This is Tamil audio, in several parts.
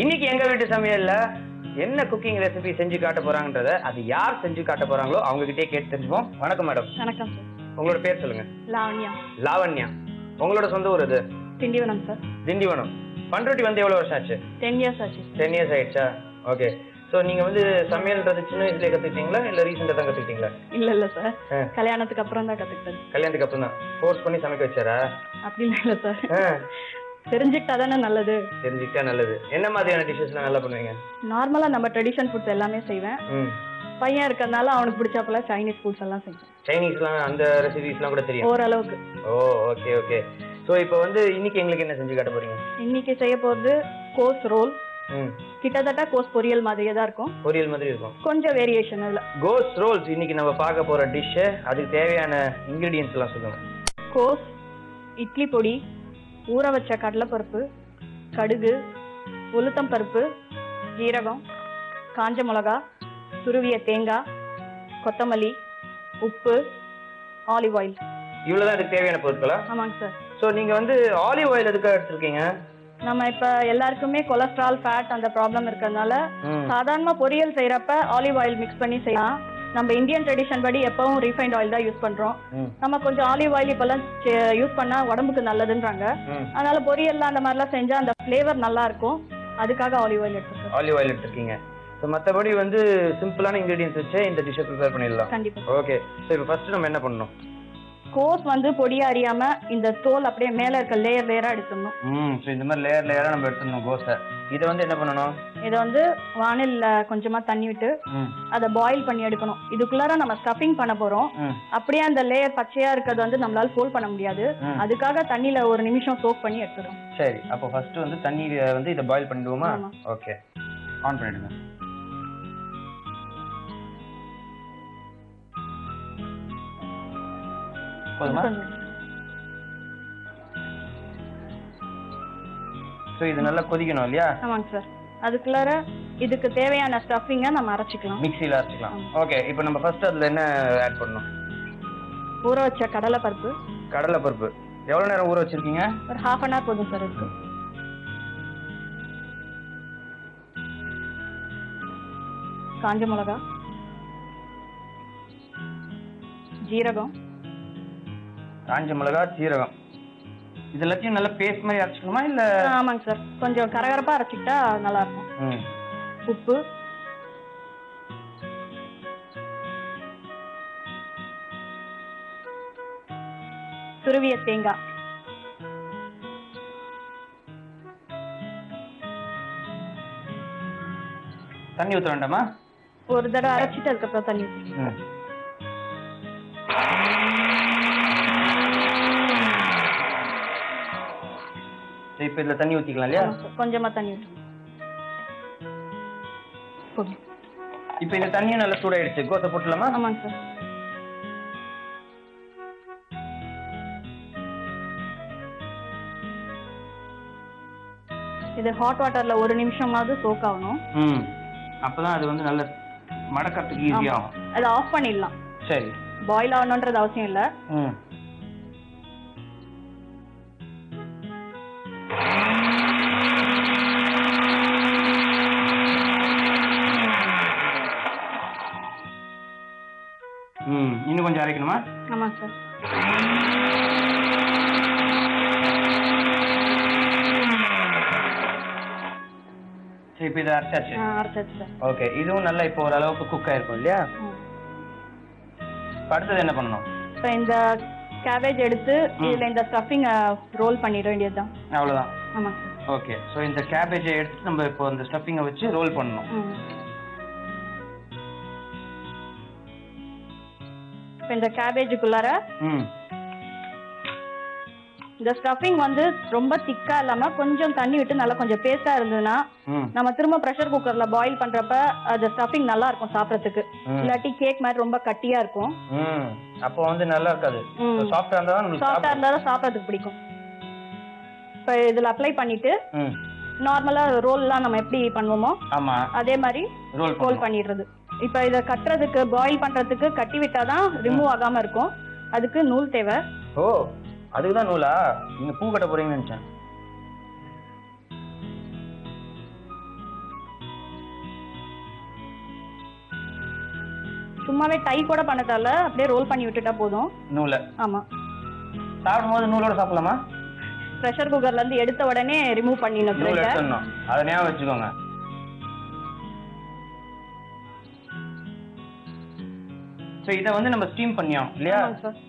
இன்னைக்கு எங்க வீட்டு சமையல்ல என்ன குக்கிங் ரெசிபி செஞ்சு காட்ட போறாங்கன்றத அது யார் செஞ்சு காட்ட போறாங்களோ அவங்க கிட்டே கேட்டு தெரிஞ்சுப்போம். வணக்கம் மேடம். வணக்கம் சார். உங்களோட பேர் சொல்லுங்க. லாவண்யா. லாவண்யா. உங்களோட சொந்த ஊர் இது? திண்டிவனம் சார். திண்டிவனம். பண்ருட்டி வந்து எவ்வளவு வருஷம் ஆச்சு? 10 years ஆச்சு. 10 years ஆயிடுச்சா? ஓகே. சோ நீங்க வந்து சமையல்ன்றது சின்ன வயசுல கத்துக்கிட்டீங்களா இல்ல ரீசெண்டா தான் கத்துக்கிட்டீங்களா? இல்ல சார், கல்யாணத்துக்கு அப்புறம் தான் கத்துக்கிட்டேன். கல்யாணத்துக்கு அப்புறம் தான் ஃபோர்ஸ் பண்ணி சமைக்க வச்சாரா? அப்படி இல்ல சார், தெரிஞ்சுக்கிட்டா தானே நல்லது. தெரிஞ்சுக்கிட்டா நல்லது. என்ன மாதிரியான டிஷ்ஷஸ்லாம் நல்லா பண்ணுவீங்க? நார்மலா நம்ம ட்ரெடிஷனல் ஃபுட்ஸ் எல்லாமே செய்வேன். பையன் இருக்கறனால அவனுக்கு பிடிச்சப்பல சைனீஸ் ஃபுட்ஸ் எல்லாம் செய்வேன். சைனீஸ்லாம் அந்த ரெசிபிஸ்லாம் கூட தெரியும் ஓரளவுக்கு. ஓ ஓகே ஓகே. சோ இப்போ வந்து இன்னைக்கு எங்களுக்கு என்ன செஞ்சு காட்ட போறீங்க? இன்னைக்கு செய்ய போறது கோஸ் ரோல். கிட்டத்தட்ட கோஸ் பொரியல் மாதிரியே தான் இருக்கும். பொரியல் மாதிரி இருக்கும், கொஞ்சம் வேரியேஷன் இல்ல. கோஸ் ரோல்ஸ் இன்னைக்கு நம்ம பார்க்க போற டிஷ். அதுக்கு தேவையான இன்கிரிடியன்ட்ஸ் எல்லாம் சொல்லுங்க. கோஸ், இட்லி பொடி, ஊற வச்ச கடலைப்பருப்பு, கடுகு, உளுத்தம் பருப்பு, ஜீரகம், காஞ்ச மிளகா, துருவிய தேங்காய், கொத்தமல்லி, உப்பு, ஆலிவ் ஆயில். இவ்வளவுதான் இதுக்கு தேவையான பொருட்களா? ஆமாங்க சார். ஸோ நீங்க வந்து ஆலிவ் ஆயில் எதுக்காக எடுத்துருக்கீங்க? நம்ம இப்ப எல்லாருக்குமே கொலஸ்ட்ரால், ஃபேட் அந்த ப்ராப்ளம் இருக்கிறதுனால சாதாரணமா பொரியல் செய்யறப்ப ஆலிவ் ஆயில் மிக்ஸ் பண்ணி செய்யலாம். நம்ம இந்தியன் ட்ரெடிஷன் படி எப்பவும் ரீஃபைண்ட் ஆயில் தான் யூஸ் பண்றோம். நம்ம கொஞ்சம் ஆலிவ் ஆயில் இப்பெல்லாம் யூஸ் பண்ணா உடம்புக்கு நல்லதுன்றாங்க. அதனால பொரியல்லாம் அந்த மாதிரிலாம் செஞ்சா அந்த ஃபிளேவர் நல்லா இருக்கும். அதுக்காக ஆலிவ் ஆயில் எடுத்துருக்கோம். ஆலிவ் ஆயில் எடுத்துருக்கீங்க. ஸோ மற்றபடி வந்து சிம்பிளான இன்கிரீடியன்ஸ் வச்சு இந்த டிஷ்ஷை ப்ரிப்பேர் பண்ணிடலாம். கண்டிப்பா. ஓகே. ஸோ இப்போ ஃபர்ஸ்ட் நம்ம என்ன பண்ணணும்? கோஸ் வந்து பொடியா அறியாம இந்த தோல் அப்படியே மேல இருக்க லேயர் லேயரா எடுத்துடணும். ஸோ இந்த மாதிரி லேயர் லேயரா நம்ம எடுத்துடணும் கோஸை. இதை வந்து என்ன பண்ணணும்? இதை வந்து வானில்ல கொஞ்சமா தண்ணி விட்டு அதை பாயில் பண்ணி எடுக்கணும். இதுக்குள்ளார நம்ம ஸ்டஃபிங் பண்ண போறோம். அப்படியே அந்த லேயர் பச்சையா இருக்கிறது வந்து நம்மளால ஃபோல்ட் பண்ண முடியாது. அதுக்காக தண்ணியில ஒரு நிமிஷம் சோக் பண்ணி எடுத்துடும். சரி, அப்போ ஃபர்ஸ்ட் வந்து தண்ணியில வந்து இதை பாயில் பண்ணிடுவோமா? ஓகே, ஆன் பண்ணிடுங்க. சோ இது நல்லா கொதிக்கணும் இல்லையா? ஆமாங்க சார். அதுக்குள்ளார இதுக்கு தேவையான ஸ்டஃபிங்கை நம்ம அரைச்சிக்கலாம். மிக்ஸில அரைச்சிக்கலாம். ஓகே, இப்போ நம்ம ஃபர்ஸ்ட் அதுல என்ன ஆட் பண்ணணும்? ஊற வச்ச கடலைப்பருப்பு. கடலைப்பருப்பு எவ்வளவு நேரம் ஊற வச்சிருக்கீங்க? ஒரு 1/2 hour போதும் சார். இருக்கு காஞ்ச மிளகா, ஜீரகம், காஞ்ச மிளகா, ஜீரகம் இது எல்லாத்தையும் நல்லா பேஸ்ட் மாதிரி அரைச்சிக்கணுமா இல்ல? ஆமாங்க சார், கொஞ்சம் கரகரப்பா அரைச்சிக்கிட்டா நல்லா இருக்கும். உப்பு, துருவிய தேங்காய், தண்ணி ஊத்த வேண்டாமா? ஒரு தடவை அரைச்சிட்டு அதுக்கப்புறம் தண்ணி ஊற்றி. இப்ப இதுல தண்ணி ஊத்திக்கலாம் இல்லையா? கொஞ்சமா தண்ணி ஊற்றி. இப்ப இந்த தண்ணியும் நல்லா சூடாயிடுச்சு. கோஸை போட்டுலாமா? ஆமாங்க சார். இது ஹாட் வாட்டர்ல ஒரு நிமிஷமாவது சோக் ஆகணும். அப்பதான் அது வந்து நல்ல மடக்கிறதுக்கு ஈஸியா ஆகும். அதை ஆஃப் பண்ணிடலாம். சரி, பாயில் ஆகணும்ன்றது அவசியம் இல்ல. இன்னும் கொஞ்சம் அரைக்கணுமா? ஆமா சார். சரி, இப்போ இதை அரைச்சாச்சு. அரைச்சாச்சு சார். ஓகே, இதுவும் நல்லா இப்போ ஓரளவுக்கு குக் ஆயிருக்கும் இல்லையா? அடுத்தது என்ன பண்ணணும்? இப்போ இந்த கேபேஜ் எடுத்து இதுல இந்த ஸ்டஃபிங் ரோல் பண்ணிட வேண்டியதுதான். அவ்வளவுதான். ஆமா சார். ஓகே, ஸோ இந்த கேபேஜை எடுத்து நம்ம இப்போ இந்த ஸ்டஃபிங்கை வச்சு ரோல் பண்ணணும். இந்த கேபேஜுக்குள்ளார இந்த ஸ்டஃபிங் வந்து ரொம்ப திக்கா இல்லாம கொஞ்சம் தண்ணி விட்டு நல்லா கொஞ்சம் பேஸ்டா இருந்ததுன்னா நம்ம திரும்ப பிரஷர் குக்கர்ல பாயில் பண்றப்ப அந்த ஸ்டஃபிங் நல்லா இருக்கும் சாப்பிடறதுக்கு. இல்லாட்டி கேக் மாதிரி ரொம்ப கட்டியா இருக்கும். அப்போ வந்து நல்லா இருக்காது. சாஃப்டா இருந்தாதான் சாப்பிடறதுக்கு பிடிக்கும். இப்ப இதுல அப்ளை பண்ணிட்டு நார்மலா ரோல்லாம் நம்ம எப்படி பண்ணுவோமோ அதே மாதிரி ரோல் பண்ணிடுறது. இப்ப இத கட்டுறதுக்கு பாயில் பண்றதுக்கு கட்டி விட்டாதான் ரிமூவ் ஆகாம இருக்கும். அதுக்கு நூல் தேவை. ஓ, அதுக்குதான் நூலா? நீங்க பூ கட்ட போறீங்கன்னு நினைச்சேன். சும்மாவே டை கூட பண்ண தேவையில்ல, அப்படியே ரோல் பண்ணி விட்டுட்டா போதும். நூலை ஆமா. சாப்பிடும்போது நூலோட சாப்பிடலாமா? ப்ரெஷர் குக்கர்ல இருந்து எடுத்த உடனே ரிமூவ் பண்ணிடணும் நூல் த்ரெட்டை. எடுத்துடணும், அதை ஞாபகம் வச்சுக்கோங்க. ஸோ இதை வந்து நம்ம ஸ்டீம் பண்ணியோம் இல்லையா? ஆமாங்க சார்.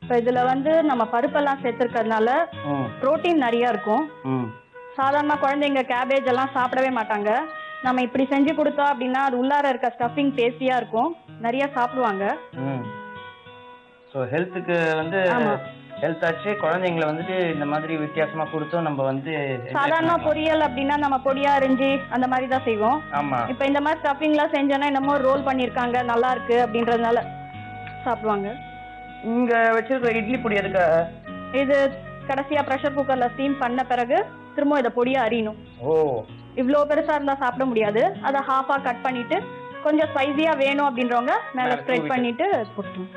இப்போ இதுல வந்து நம்ம பருப்பெல்லாம் சேர்த்துருக்கிறதுனால புரோட்டீன் நிறைய இருக்கும். சாதாரண குழந்தைங்க கேபேஜ் எல்லாம் சாப்பிடவே மாட்டாங்க. நம்ம இப்படி செஞ்சு கொடுத்தோம் அப்படின்னா அது உள்ளார இருக்க ஸ்டஃபிங் டேஸ்டியா இருக்கும், நிறைய சாப்பிடுவாங்க. ஸோ ஹெல்த்துக்கு வந்து ஹெல்த் ஆச்சு. குழந்தைங்களை வந்துட்டு இந்த மாதிரி வித்தியாசமா கொடுத்தோம் நம்ம வந்து. சாதாரண பொரியல் அப்படின்னா நம்ம பொடியா அரிஞ்சு அந்த மாதிரி தான் செய்வோம். ஆமா. இப்போ இந்த மாதிரி ஸ்டஃபிங்லாம் செஞ்சோன்னா என்னமோ ரோல் பண்ணியிருக்காங்க நல்லா இருக்கு அப்படின்றதுனால சாப்பிடுவாங்க. இங்க வச்சிருக்கிற இட்லி பொடி எதுக்கு? இது கடைசியா ப்ரெஷர் குக்கர்ல ஸ்டீம் பண்ண பிறகு திரும்ப இதை பொடியா அரியணும். ஓ, இவ்வளோ பெருசா இருந்தா சாப்பிட முடியாது, அதை ஹாஃபா கட் பண்ணிட்டு கொஞ்சம் ஸ்பைசியா வேணும் அப்படின்றவங்க மேல ஸ்ப்ரெட் பண்ணிட்டு போட்டுருவோம்.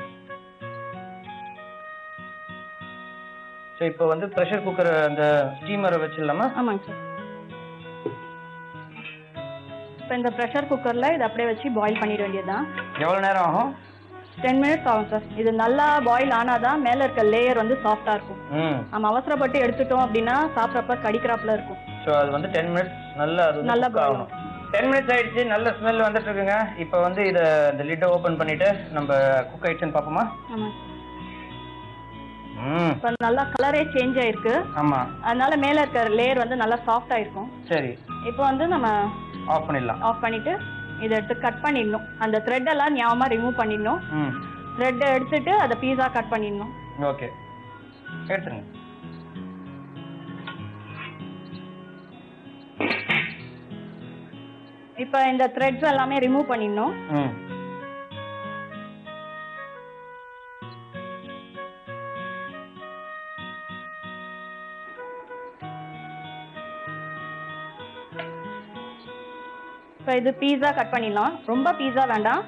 சோ இப்போ வந்து ப்ரெஷர் குக்கர் அந்த ஸ்டீமரை வச்சிடலாமா? ஆமாங்க சார். இப்போ இந்த ப்ரெஷர் குக்கர்ல இதை அப்படியே வச்சு பாயில் பண்ணிட வேண்டியதுதான். எவ்வளவு நேரம் ஆகும்? 10 minutes ஆகும் சார். இது நல்லா பாயில் ஆனாதான் மேல இருக்க லேயர் வந்து சாஃப்டா இருக்கும். நம்ம அவசரப்பட்டு எடுத்துட்டோம் அப்படின்னா சாப்பிட்றப்ப கடிக்கிறாப்புல இருக்கும். ஸோ அது வந்து 10 minutes நல்லா ஆகணும். 10 minutes ஆயிடுச்சு, நல்ல ஸ்மெல் வந்துட்டு இருக்குங்க. இப்போ வந்து இதை இந்த லிட்டை ஓப்பன் பண்ணிட்டு நம்ம குக் ஆயிடுச்சுன்னு பார்ப்போமா? ஆமாம். இப்போ நல்லா கலரே சேஞ்ச் ஆயிருக்கு. ஆமா, அதனால மேல இருக்க லேயர் வந்து நல்லா சாஃப்ட் ஆயிருக்கும். சரி, இப்போ வந்து நம்ம ஆஃப் பண்ணிடலாம். ஆஃப் பண்ணிட்டு இதை எடுத்து கட் பண்ணிடணும். அந்த த்ரெட் எல்லாம் ஞாபகமா ரிமூவ் பண்ணிடணும். த்ரெட் எடுத்துட்டு அதை பீஸா கட் பண்ணிடணும். ஓகே, எடுத்துருங்க. இப்போ இந்த த்ரெட்ஸ் எல்லாமே ரிமூவ் பண்ணிடணும். இப்போ இது பீஸா கட் பண்ணிடலாம். ரொம்ப பீஸா வேண்டாம்,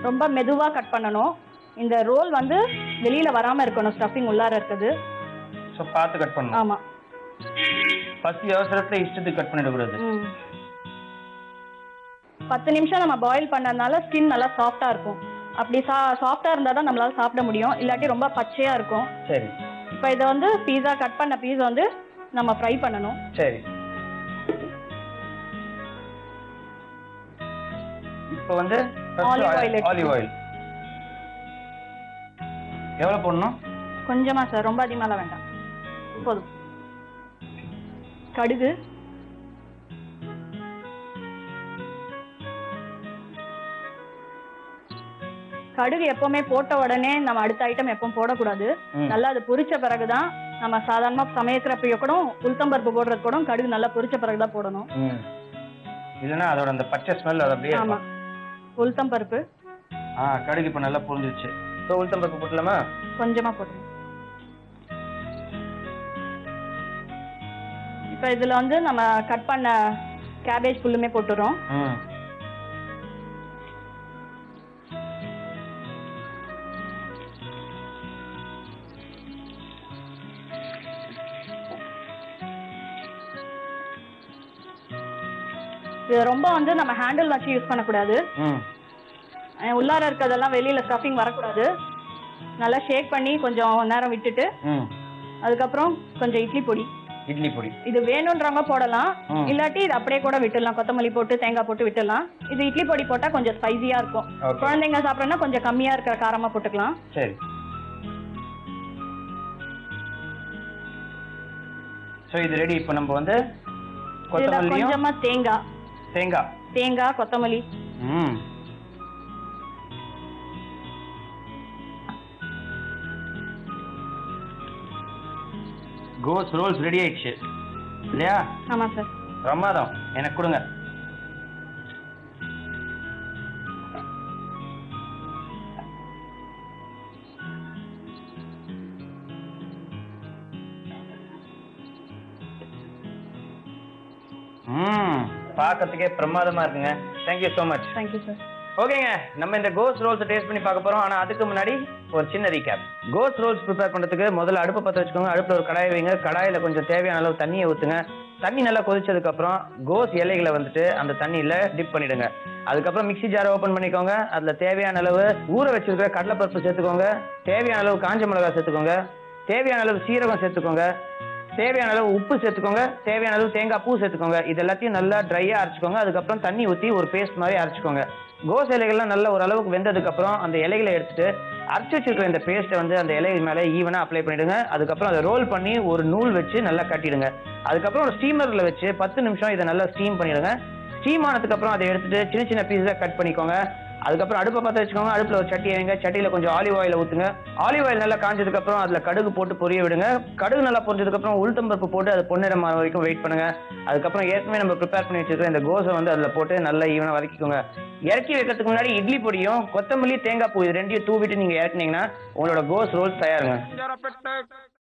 ரொம்ப மெதுவா கட் பண்ணணும். இந்த ரோல் வந்து வெளியில வராம இருக்கணும், ஸ்டஃபிங் உள்ளார இருக்குது. சோ பார்த்து கட் பண்ணணும். ஆமா, பசி அவசரத்துல இஷ்டத்துக்கு கட் பண்ணிட கூடாது. 10 நிமிஷம் நம்ம பாயில் பண்ணதுனால ஸ்கின் நல்லா சாஃப்டா இருக்கும். அப்படி சாஃப்டா இருந்தா தான் நம்மளால சாப்பிட முடியும், இல்லாட்டி ரொம்ப பச்சையா இருக்கும். சரி, இப்போ இதை வந்து பீஸா கட் பண்ண பீஸ் வந்து நம்ம ஃப்ரை பண்ணணும். சரி. இப்போ வந்து ஆலிவ் ஆயில் எவ்வளவு போடணும்? கொஞ்சமா சார், ரொம்ப அதிகமாலாம் வேண்டாம், போதும். கடுகு, கடுகு எப்பவுமே போட்ட உடனே நம்ம அடுத்த ஐட்டம் எப்பவும் போடக்கூடாது. நல்லா அது பொரிச்ச பிறகுதான் நம்ம சாதாரணமா சமைக்கிறப்ப கூட உளுத்தம்பருப்பு போடுறது கூட கடுகு நல்லா பொரிச்ச பிறகுதான் போடணும். இல்லைன்னா அதோட அந்த பச்சை ஸ்மெல் அது அப்படியே. ஆமா, உளுத்தம்பருப்பு. கடுகு இப்ப நல்லா பொரிஞ்சிருச்சு. ஸோ உளுத்தம்பருப்பு போட்டலாமா? கொஞ்சமா போட்டுருங்க. இப்போ இதுல வந்து நம்ம கட் பண்ண கேபேஜ் ஃபுல்லுமே போட்டுறோம். இது ரொம்ப வந்து நம்ம ஹேண்டில் வச்சு யூஸ் பண்ணக்கூடாது. உள்ளார இருக்கிறதெல்லாம் வெளியில ஸ்டஃபிங் வரக்கூடாது. நல்லா ஷேக் பண்ணி கொஞ்சம் நேரம் விட்டுட்டு அதுக்கப்புறம் கொஞ்சம் இட்லி பொடி இது வேணும்ன்றவங்க போடலாம், இல்லாட்டி இது அப்படியே கூட விட்டுடலாம். கொத்தமல்லி போட்டு தேங்காய் போட்டு விட்டுடலாம். இது இட்லி பொடி போட்டா கொஞ்சம் ஸ்பைசியா இருக்கும். குழந்தைங்க சாப்பிடறதுனா கொஞ்சம் கம்மியா இருக்கிற காரமா போட்டுக்கலாம். சரி. சோ இது ரெடி. இப்போ நம்ம வந்து கொஞ்சமா தேங்காய் கொத்தமல்லி கோஸ் ரோல்ஸ் ரெடி ஆயிடுச்சு இல்லையா? ஆமா சார். பிரமாதம், எனக்கு கொடுங்க. பார்க்கறதுக்கே பிரமாதமா இருக்குங்க. Thank you so much. Thank you sir. ஓகேங்க, நம்ம இந்த கோஸ் ரோல்ஸ் டேஸ்ட் பண்ணி பார்க்க போறோம். ஆனா அதுக்கு முன்னாடி ஒரு சின்ன ரீகேப். கோஸ் ரோல்ஸ் ப்ரிப்பேர் பண்றதுக்கு முதல்ல அடுப்பு பற்ற வச்சுக்கோங்க. அடுப்புல ஒரு கடாயை வைங்க. கடாயில கொஞ்சம் தேவையான அளவு தண்ணியை ஊத்துங்க. தண்ணி நல்லா கொதிச்சதுக்கு அப்புறம் கோஸ் இலைகளை வந்துட்டு அந்த தண்ணியில டிப் பண்ணிடுங்க. அதுக்கப்புறம் மிக்ஸி ஜாரை ஓபன் பண்ணிக்கோங்க. அதுல தேவையான அளவு ஊற வச்சிருக்கிற கடலைப்பருப்பு சேர்த்துக்கோங்க. தேவையான அளவு காஞ்ச மிளகாய் சேர்த்துக்கோங்க. தேவையான அளவு சீரகம் சேர்த்துக்கோங்க. தேவையான அளவு உப்பு சேர்த்துக்கோங்க. தேவையான அளவு தேங்காய் பூ சேர்த்துக்கோங்க. இது எல்லாத்தையும் நல்லா ட்ரையா அரைச்சிக்கோங்க. அதுக்கப்புறம் தண்ணி ஊற்றி ஒரு பேஸ்ட் மாதிரி அரைச்சிக்கோங்க. கோஸ் இலைகள்லாம் நல்ல ஒரு அளவுக்கு வெந்ததுக்கு அப்புறம் அந்த இலைகளை எடுத்துட்டு அரைச்சி வச்சிருக்கிற இந்த பேஸ்ட்டை வந்து அந்த இலைகள் மேலே ஈவனா அப்ளை பண்ணிடுங்க. அதுக்கப்புறம் அதை ரோல் பண்ணி ஒரு நூல் வச்சு நல்லா கட்டிடுங்க. அதுக்கப்புறம் ஒரு ஸ்டீமர்ல வச்சு 10 நிமிஷம் இதை நல்லா ஸ்டீம் பண்ணிடுங்க. ஸ்டீம் ஆனதுக்கு அப்புறம் அதை எடுத்துட்டு சின்ன சின்ன பீஸா கட் பண்ணிக்கோங்க. அதுக்கப்புறம் அடுப்பை பற்ற வச்சுக்கோங்க. அடுப்புல ஒரு சட்டி வைங்க. சட்டியில கொஞ்சம் ஆலிவ் ஆயில் ஊத்துங்க. ஆலிவ் ஆயில் நல்லா காஞ்சதுக்கு அப்புறம் அதுல கடுகு போட்டு பொரிய விடுங்க. கடுகு நல்லா பொரிஞ்சதுக்கு அப்புறம் உளுத்தம்பருப்பு போட்டு அது பொன்னிறம் வரைக்கும் வெயிட் பண்ணுங்க. அதுக்கப்புறம் ஏற்கனவே நம்ம ப்ரிப்பேர் பண்ணி வச்சிருக்கிற இந்த கோஸை வந்து அதுல போட்டு நல்லா ஈவனா வதக்கிக்கோங்க. இறக்கி வைக்கிறதுக்கு முன்னாடி இட்லி பொடியும் கொத்தமல்லி தேங்காய் பூ இது ரெண்டையும் தூவிட்டு நீங்க இறக்குனீங்கன்னா உங்களோட கோஸ் ரோல்ஸ் தயாருங்க.